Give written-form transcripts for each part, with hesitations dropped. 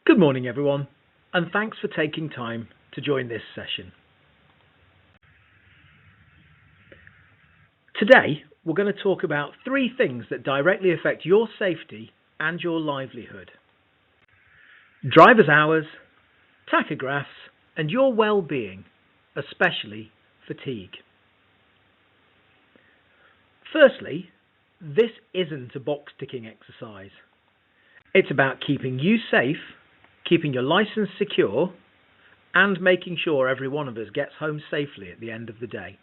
Good morning, everyone, and thanks for taking time to join this session. Today, we're going to talk about 3 things that directly affect your safety and your livelihood: driver's hours, tachographs, and your well-being, especially fatigue. Firstly, this isn't a box-ticking exercise. It's about keeping you safe, keeping your license secure, and making sure every one of us gets home safely at the end of the day.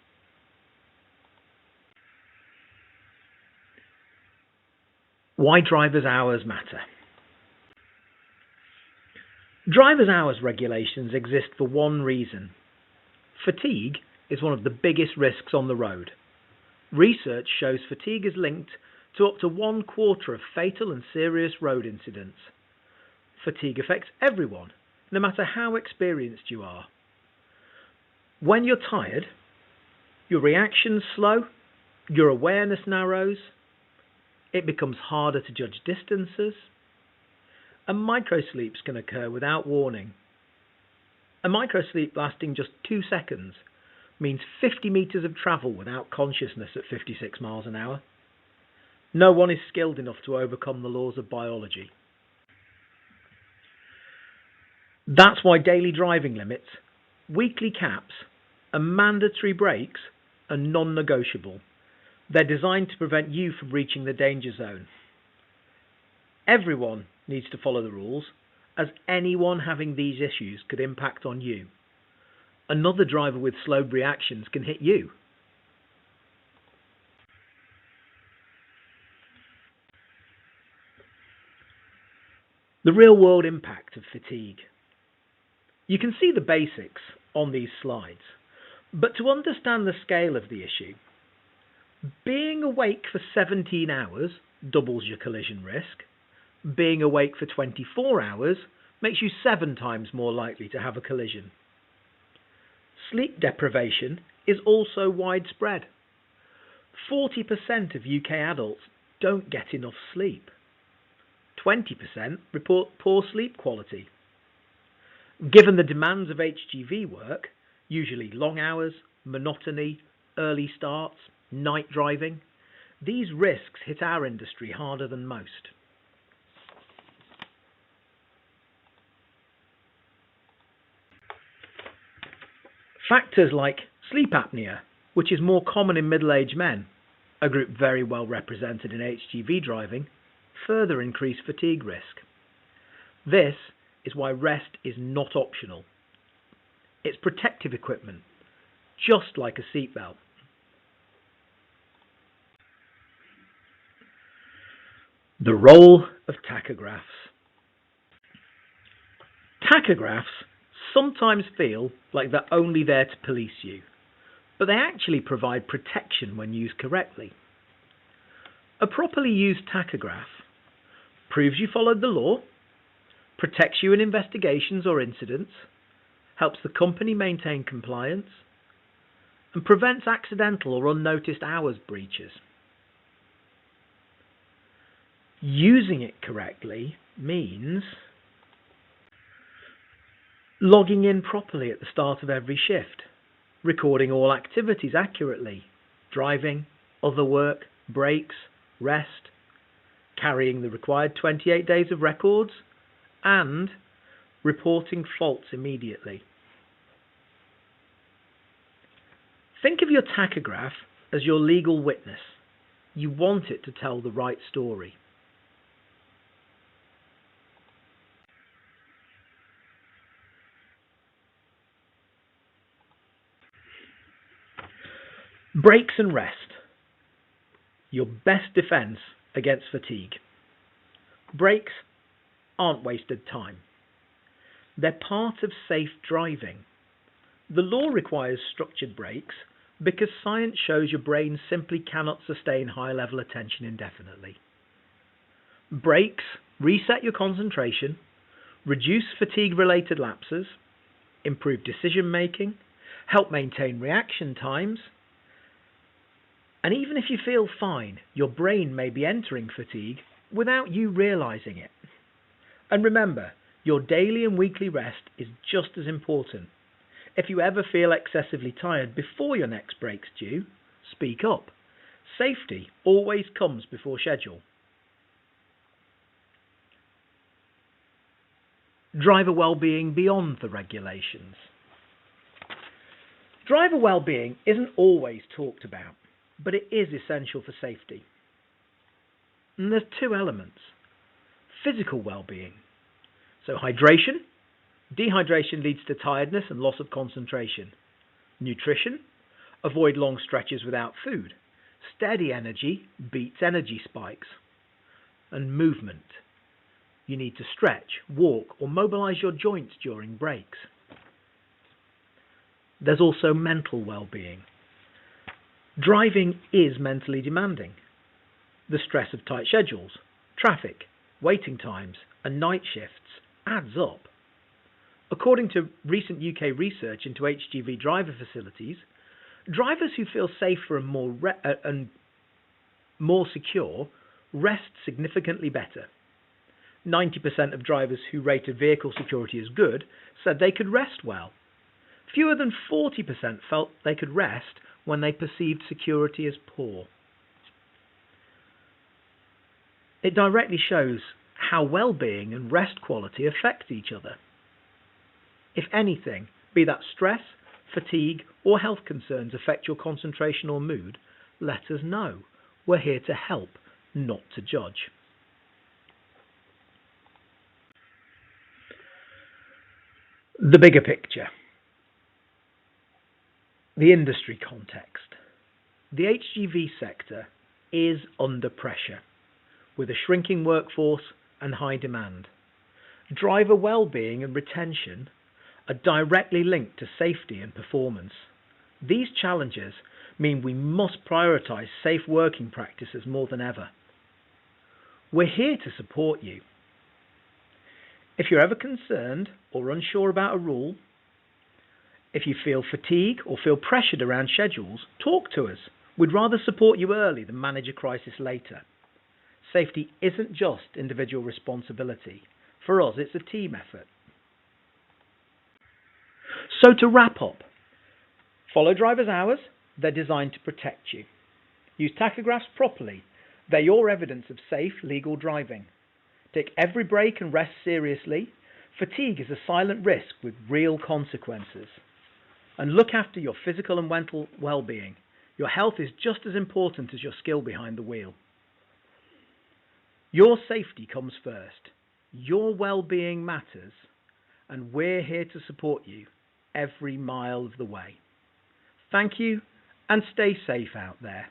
Why driver's hours matter. Driver's hours regulations exist for one reason. Fatigue is one of the biggest risks on the road. Research shows fatigue is linked to up to 1/4 of fatal and serious road incidents. Fatigue affects everyone, no matter how experienced you are. When you're tired, your reactions slow, your awareness narrows, it becomes harder to judge distances, and microsleeps can occur without warning. A microsleep lasting just 2 seconds means 50 meters of travel without consciousness at 56 miles an hour. No one is skilled enough to overcome the laws of biology. That's why daily driving limits, weekly caps, and mandatory breaks are non-negotiable. They're designed to prevent you from reaching the danger zone. Everyone needs to follow the rules, as anyone having these issues could impact on you. Another driver with slowed reactions can hit you. The real-world impact of fatigue. You can see the basics on these slides, but to understand the scale of the issue, being awake for 17 hours doubles your collision risk. Being awake for 24 hours makes you 7 times more likely to have a collision. Sleep deprivation is also widespread. 40% of UK adults don't get enough sleep. 20% report poor sleep quality. Given the demands of HGV work, usually long hours, monotony, early starts, night driving, these risks hit our industry harder than most. Factors like sleep apnea, which is more common in middle-aged men, a group very well represented in HGV driving, further increase fatigue risk. This is why rest is not optional. It's protective equipment, just like a seatbelt. The role of tachographs. Tachographs sometimes feel like they're only there to police you, but they actually provide protection when used correctly. A properly used tachograph proves you followed the law, protects you in investigations or incidents, helps the company maintain compliance, and prevents accidental or unnoticed hours breaches. Using it correctly means logging in properly at the start of every shift, recording all activities accurately, driving, other work, breaks, rest, carrying the required 28 days of records, and reporting faults immediately. Think of your tachograph as your legal witness. You want it to tell the right story. Breaks and rest. Your best defense against fatigue. Breaks aren't wasted time. They're part of safe driving. The law requires structured breaks because science shows your brain simply cannot sustain high-level attention indefinitely. Breaks reset your concentration, reduce fatigue-related lapses, improve decision-making, help maintain reaction times, and even if you feel fine, your brain may be entering fatigue without you realizing it. And remember, Your daily and weekly rest is just as important. If you ever feel excessively tired before your next break's due, speak up. Safety always comes before schedule. Driver well-being beyond the regulations. Driver well-being isn't always talked about, but it is essential for safety. And there's two elements. Physical well-being. So hydration. Dehydration leads to tiredness and loss of concentration. Nutrition. Avoid long stretches without food. Steady energy beats energy spikes. And movement. You need to stretch, walk, or mobilize your joints during breaks. There's also mental well-being. Driving is mentally demanding. The stress of tight schedules, traffic, waiting times, and night shifts adds up. According to recent UK research into HGV driver facilities, drivers who feel safer and more secure rest significantly better. 90% of drivers who rated vehicle security as good said they could rest well. Fewer than 40% felt they could rest when they perceived security as poor. It directly shows how well-being and rest quality affect each other. If anything, be that stress, fatigue, or health concerns affect your concentration or mood, let us know. We're here to help, not to judge. The bigger picture. The industry context. The HGV sector is under pressure, with a shrinking workforce and high demand. Driver well-being and retention are directly linked to safety and performance. These challenges mean we must prioritise safe working practices more than ever. We're here to support you. If you're ever concerned or unsure about a rule, if you feel fatigue or feel pressured around schedules, talk to us. We'd rather support you early than manage a crisis later. Safety isn't just individual responsibility. For us, it's a team effort. So to wrap up, follow driver's hours. They're designed to protect you. Use tachographs properly. They're your evidence of safe, legal driving. Take every break and rest seriously. Fatigue is a silent risk with real consequences. And look after your physical and mental well-being. Your health is just as important as your skill behind the wheel. Your safety comes first. Your well-being matters, and we're here to support you every mile of the way. Thank you, and stay safe out there.